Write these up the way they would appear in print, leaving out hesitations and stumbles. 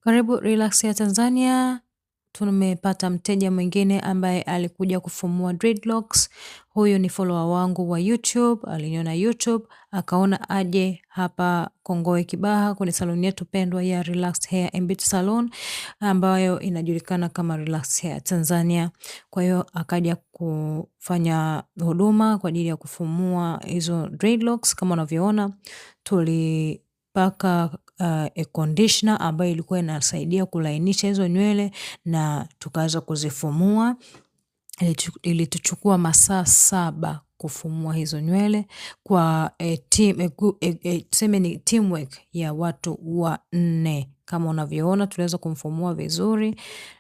Karibu Relax ya Tanzania. Tumepata mteja mwingine ambaye alikuja kufumua dreadlocks. Huyu ni follower wangu wa YouTube, aliniona YouTube, akaona aje hapa Kongowe Kibaha kwenye saloni yetu pendwa ya Relax Hair and Beauty Salon ambayo inajulikana kama Relax Hair Tanzania. Kwa hiyo akaja kufanya huduma kwa ajili ya kufumua hizo dreadlocks. Kama unavyoona tulipaka conditioner ambayo ilikuwa inasaidia kulainisha hizo nywele na tukaweza kuzifumua. Ilituchukua masaa 7 kufumua hizo nywele kwa teamwork ya watu 4. Kama unavyoona tuliweza kumfumua vizuri,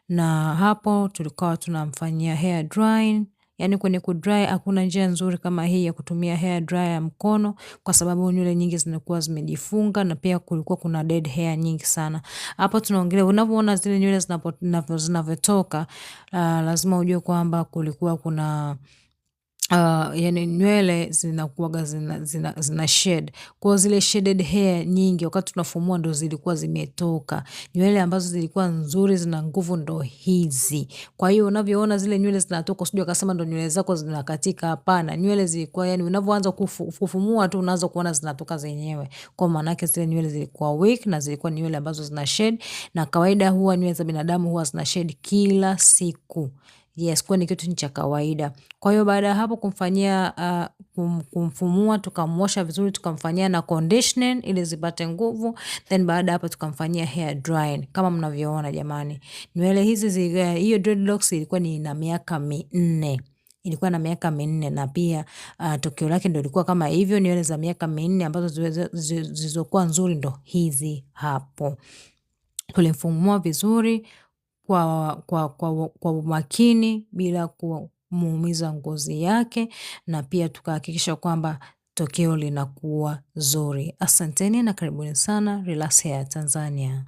na hapo tulikuwa tunamfanyia hair drying. Yani kwenye kudry hakuna njia nzuri kama hii ya kutumia hair dryer ya mkono, kwa sababu nywele nyingi zinakuwa zimejifunga na pia kulikuwa kuna dead hair nyingi sana. Hapo tunaongelea unavyoona zile nywele zinavyotoka, lazima ujue kwamba kulikuwa kuna yani nywele zinakuwaga zina shed. Kwa zile shaded hair nyingi wakati tunafumua ndo zilikuwa zimetoka. Nywele ambazo zilikuwa nzuri zina nguvu ndo hizi. Kwa hiyo unavyoona zile nywele zinatoka usije ukasema ndo nywele zako zinakatika, hapana. Nywele zilikuwa yani unavyoanza kufumua tu unaanza kuona zinatoka zenyewe. Kwa maana yake zile nywele zilikuwa weak na zilikuwa nywele ambazo zina shed, na kawaida huwa nywele za binadamu huwa zina shed kila siku. Yes, kwa ni kitu cha kawaida. Kwa hiyo baada ya hapo kumfanyia kumfumua, tukamwosha vizuri, tukamfanyia na conditioning ili zipate nguvu, then baada hapo tukamfanyia hair drying kama mnavyoona jamani. Nywele hizi hiyo dreadlocks ilikuwa ni na miaka 4. Ilikuwa na miaka 4, na pia tokeo lake ndio ilikuwa kama hivyo. Nywele za miaka 4 ambazo zilizokuwa nzuri ndo hizi hapo. Tulimfumua vizuri kwa umakini bila kumuumiza ngozi yake, na pia tukahakikisha kwamba tokeo linakuwa zuri. Asanteni na karibuni sana Relax Hair Tanzania.